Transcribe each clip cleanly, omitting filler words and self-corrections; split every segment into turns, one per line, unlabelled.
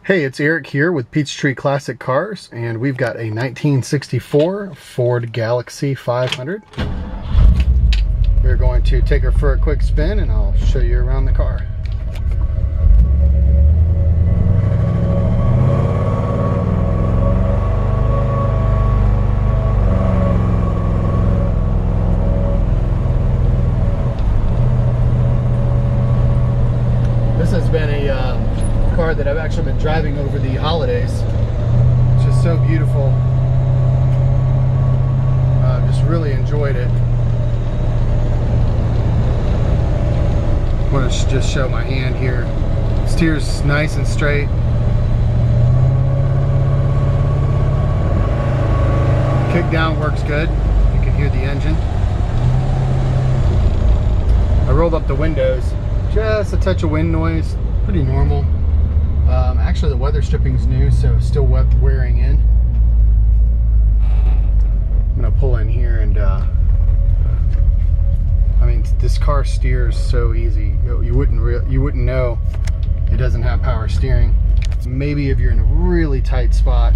Hey, it's Eric here with Peachtree Classic Cars, and we've got a 1964 Ford Galaxie 500. We're going to take her for a quick spin and I'll show you around the car. This has been a car that I've actually been driving over the holidays. It's just so beautiful. Just really enjoyed it. I want to just show my hand here. Steers nice and straight. Kick down works good. You can hear the engine. I rolled up the windows. Just a touch of wind noise. Pretty normal. Actually, the weather stripping's new, so it's still wearing in. I'm gonna pull in here and I mean, this car steers so easy. You wouldn't know it doesn't have power steering. Maybe if you're in a really tight spot.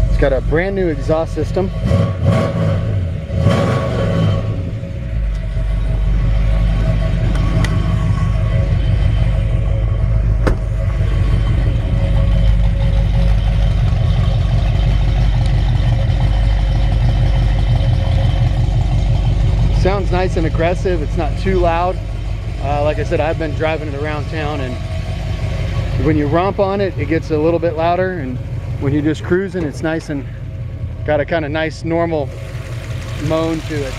It's got a brand new exhaust system. Sounds nice and aggressive. It's not too loud. Like I said, I've been driving it around town, and when you romp on it, it gets a little bit louder, and when you're just cruising, it's nice and got a kind of nice normal moan to it.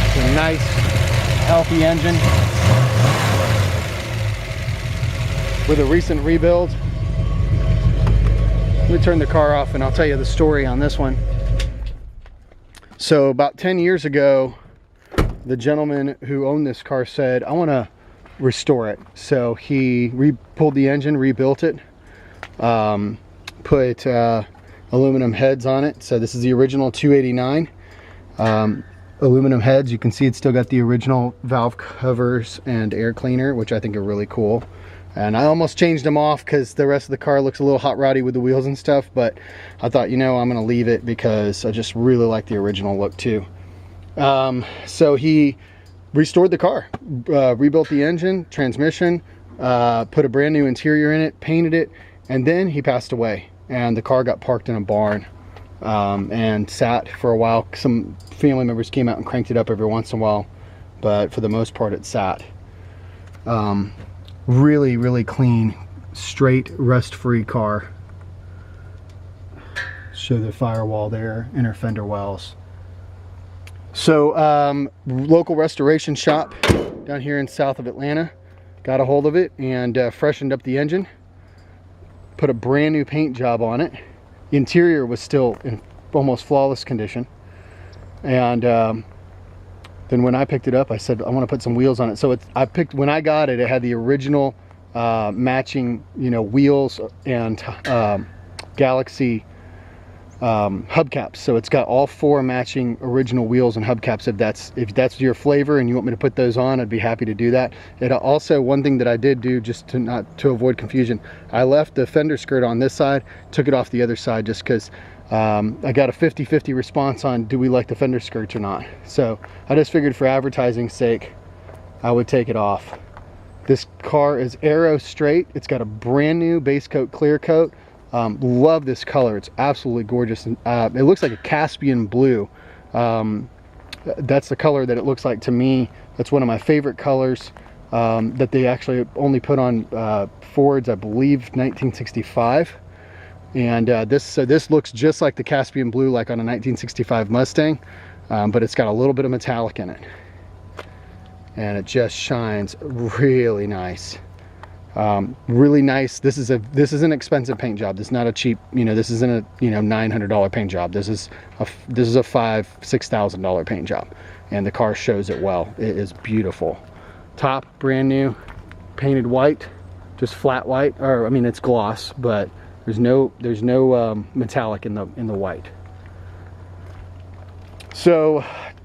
It's a nice, healthy engine with a recent rebuild. Let me turn the car off and I'll tell you the story on this one. So about 10 years ago, the gentleman who owned this car said, I want to restore it. So he pulled the engine, rebuilt it, put aluminum heads on it. So this is the original 289 aluminum heads. You can see it's still got the original valve covers and air cleaner, which I think are really cool. And I almost changed them off because the rest of the car looks a little hot roddy with the wheels and stuff, but I thought, you know, I'm gonna leave it because I just really like the original look too. So he restored the car, rebuilt the engine, transmission, put a brand new interior in it, painted it, and then he passed away. And the car got parked in a barn and sat for a while. Some family members came out and cranked it up every once in a while, but for the most part it sat. Really, really clean, straight, rust-free car. Show the firewall there, inner fender wells. So, local restoration shop down here in south of Atlanta got a hold of it and freshened up the engine. Put a brand new paint job on it. The interior was still in almost flawless condition. And then when I picked it up, I said, I want to put some wheels on it. So when I got it, it had the original matching, you know, wheels and Galaxie hubcaps. So it's got all four matching original wheels and hubcaps. If that's your flavor and you want me to put those on, I'd be happy to do that. It also, one thing that I did do just to avoid confusion, I left the fender skirt on this side, took it off the other side just because I got a 50-50 response on do we like the fender skirts or not. So I just figured for advertising's sake I would take it off. This car is aero straight. It's got a brand new base coat, clear coat. Love this color. It's absolutely gorgeous. It looks like a Caspian blue. That's the color that it looks like to me. That's one of my favorite colors that they actually only put on Fords, I believe 1965. And this looks just like the Caspian blue, like on a 1965 Mustang, but it's got a little bit of metallic in it, and it just shines really nice. Really nice. This is an expensive paint job. This is not a cheap, you know, this isn't a, you know, $900 paint job. This is a $5,000-$6,000 paint job, and the car shows it well. It is beautiful. Top brand new, painted white. just flat white, or I mean it's gloss, but there's no metallic in the white. So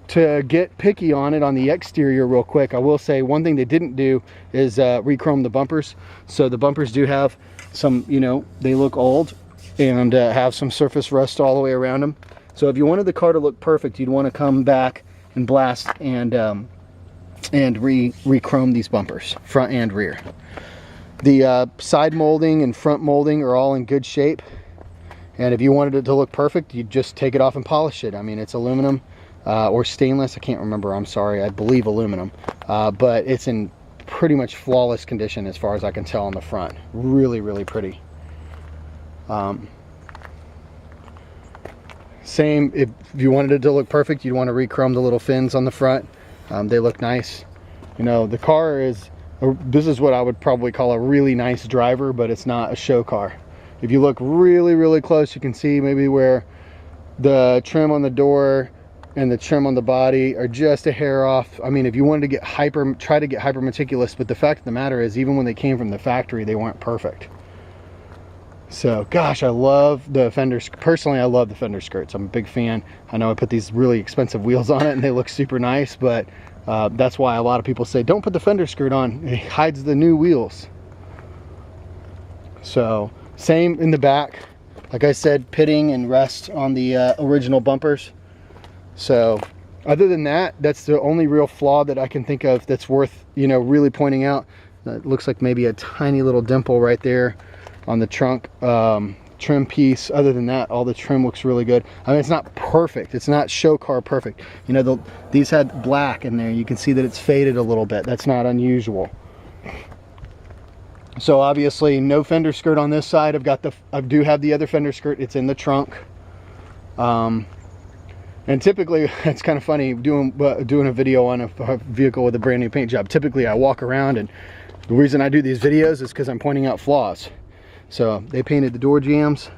to get picky on it on the exterior real quick, I will say one thing they didn't do is re-chrome the bumpers. So the bumpers do have some, you know, they look old and have some surface rust all the way around them. So if you wanted the car to look perfect, you'd want to come back and blast and re-chrome these bumpers, front and rear. The side molding and front molding are all in good shape. And if you wanted it to look perfect, you'd just take it off and polish it. I mean, it's aluminum or stainless. I can't remember. I'm sorry. I believe aluminum. But it's in pretty much flawless condition as far as I can tell on the front. Really, really pretty. Same, if you wanted it to look perfect, you'd want to re-chrome the little fins on the front. They look nice. You know, the car is, this is what I would probably call a really nice driver, but it's not a show car. If you look really, really close, you can see maybe where the trim on the door and the trim on the body are just a hair off. I mean, if you wanted to get try to get hyper meticulous, but the fact of the matter is, even when they came from the factory, they weren't perfect. So, gosh, I love the fender. Personally, I love the fender skirts. I'm a big fan. I know I put these really expensive wheels on it and they look super nice, but that's why a lot of people say, don't put the fender skirt on. It hides the new wheels. So, same in the back. Like I said, pitting and rest on the original bumpers. So, other than that, that's the only real flaw that I can think of that's worth, you know, really pointing out. It looks like maybe a tiny little dimple right there on the trunk trim piece. Other than that, all the trim looks really good. I mean, it's not perfect. It's not show car perfect. You know, these had black in there. You can see that it's faded a little bit. That's not unusual. So obviously, no fender skirt on this side. I do have the other fender skirt. It's in the trunk. And typically, it's kind of funny doing a video on a vehicle with a brand new paint job. Typically, I walk around, and the reason I do these videos is because I'm pointing out flaws. So they painted the door jambs.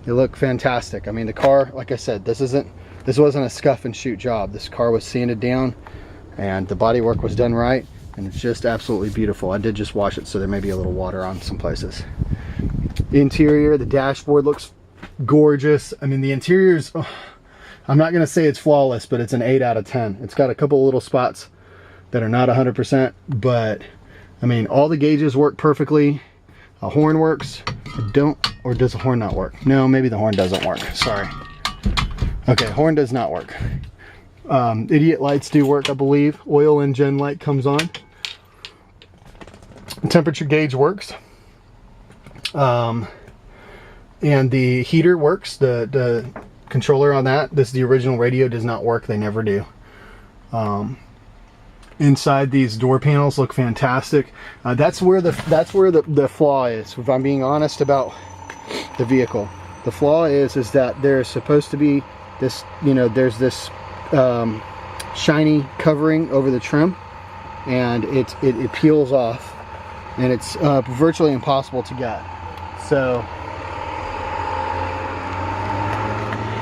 They look fantastic. I mean, the car, like I said, this wasn't a scuff and shoot job. This car was sanded down and the body work was done right, and it's just absolutely beautiful. I did just wash it, so there may be a little water on some places. Interior, the dashboard looks gorgeous. I mean, the interior's, I'm not gonna say it's flawless, but it's an 8 out of 10. It's got a couple of little spots that are not 100%, but I mean, all the gauges work perfectly. A horn works. Or does the horn not work? No, maybe the horn doesn't work. Sorry. Okay, horn does not work. Idiot lights do work, I believe. Oil and gen light comes on. Temperature gauge works. And the heater works. The controller on that, this is the original radio, does not work. They never do. Inside, these door panels look fantastic. That's where the flaw is. If I'm being honest about the vehicle, the flaw is that there's supposed to be this, you know, there's this shiny covering over the trim, and it peels off, and it's virtually impossible to get. So,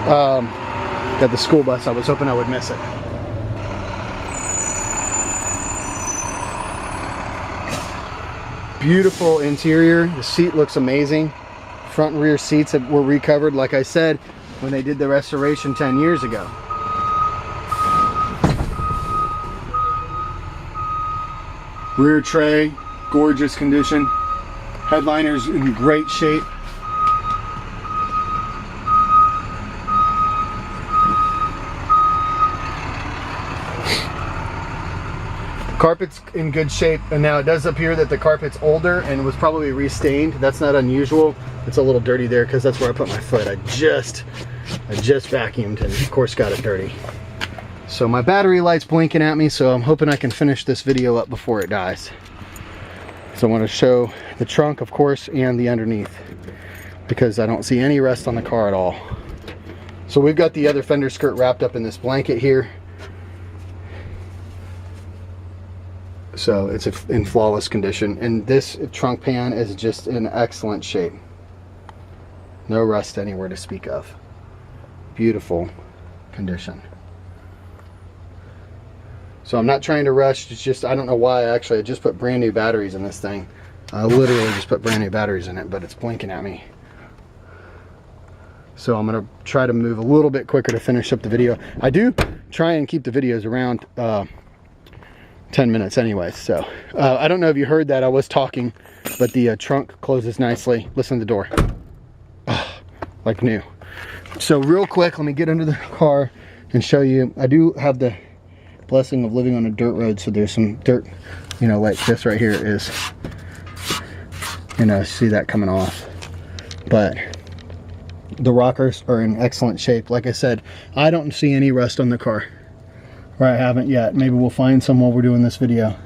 got the school bus. I was hoping I would miss it. Beautiful interior. The seat looks amazing. Front and rear seats were recovered, like I said, when they did the restoration 10 years ago. Rear tray, gorgeous condition. Headliner's in great shape. Carpet's in good shape, and now it does appear that the carpet's older and was probably restained. That's not unusual. It's a little dirty there because that's where I put my foot. I just vacuumed and of course got it dirty. So my battery light's blinking at me, so I'm hoping I can finish this video up before it dies. So I want to show the trunk, of course, and the underneath, because I don't see any rust on the car at all. So we've got the other fender skirt wrapped up in this blanket here. So it's in flawless condition, and this trunk pan is just in excellent shape. No rust anywhere to speak of. Beautiful condition. So I'm not trying to rush. It's just, I don't know why, actually I just put brand new batteries in this thing. I literally just put brand new batteries in it, but it's blinking at me. So I'm gonna try to move a little bit quicker to finish up the video. I do try and keep the videos around 10 minutes anyway. So I don't know if you heard that, I was talking, but the trunk closes nicely. Listen to the door. Oh, like new. So real quick, let me get under the car and show you. I do have the blessing of living on a dirt road, so there's some dirt, you know, like this right here is, you know, see that coming off. But the rockers are in excellent shape. Like I said, I don't see any rust on the car, or I haven't yet. Maybe we'll find some while we're doing this video.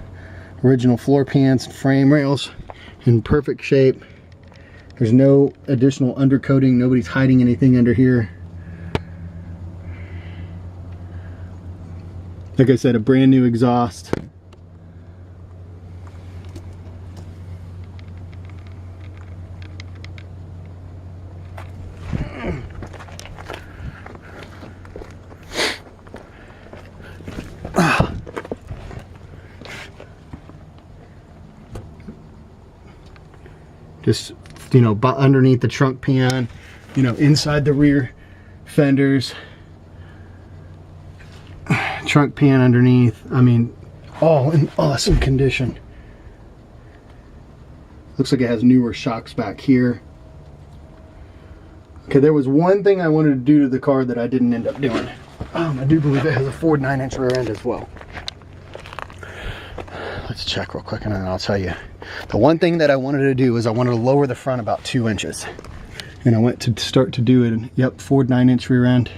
Original floor pans, frame rails in perfect shape. There's no additional undercoating. Nobody's hiding anything under here. Like I said, a brand new exhaust. Just, you know, underneath the trunk pan, you know, inside the rear fenders, trunk pan underneath. I mean, all in awesome condition. Looks like it has newer shocks back here. Okay, there was one thing I wanted to do to the car that I didn't end up doing. I do believe it has a Ford 9-inch rear end as well. Let's check real quick and then I'll tell you. The one thing that I wanted to do is I wanted to lower the front about 2 inches. And I went to start to do it. And, yep, Ford 9-inch rear end.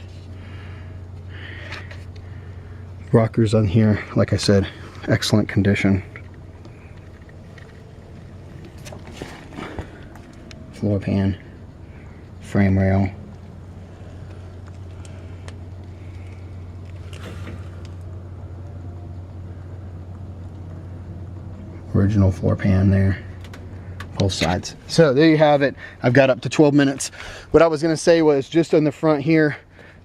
Rockers on here, like I said, excellent condition. Floor pan, frame rail. Original floor pan there, both sides. So there you have it. I've got up to 12 minutes. What I was going to say was just on the front here,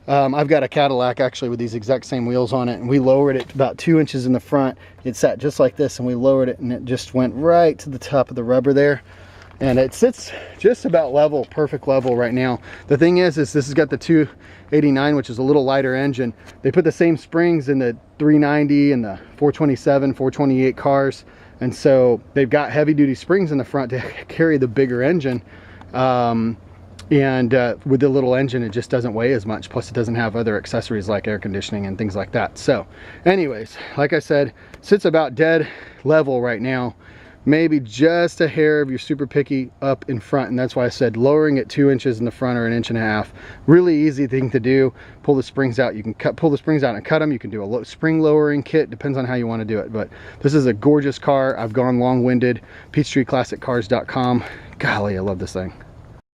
I've got a Cadillac actually with these exact same wheels on it, and we lowered it about 2 inches in the front. It sat just like this, and we lowered it, and it just went right to the top of the rubber there. And it sits just about level, perfect level right now. The thing is this has got the 289, which is a little lighter engine. They put the same springs in the 390 and the 427, 428 cars. And so they've got heavy duty springs in the front to carry the bigger engine. With the little engine, it just doesn't weigh as much. Plus it doesn't have other accessories like air conditioning and things like that. So anyways, like I said, sits about dead level right now. Maybe just a hair if you're super picky up in front, and that's why I said lowering it 2 inches in the front or 1.5 inches. Really easy thing to do. Pull the springs out. You can pull the springs out and cut them. You can do a spring lowering kit. Depends on how you want to do it. But this is a gorgeous car. I've gone long-winded. PeachtreeClassicCars.com. Golly, I love this thing.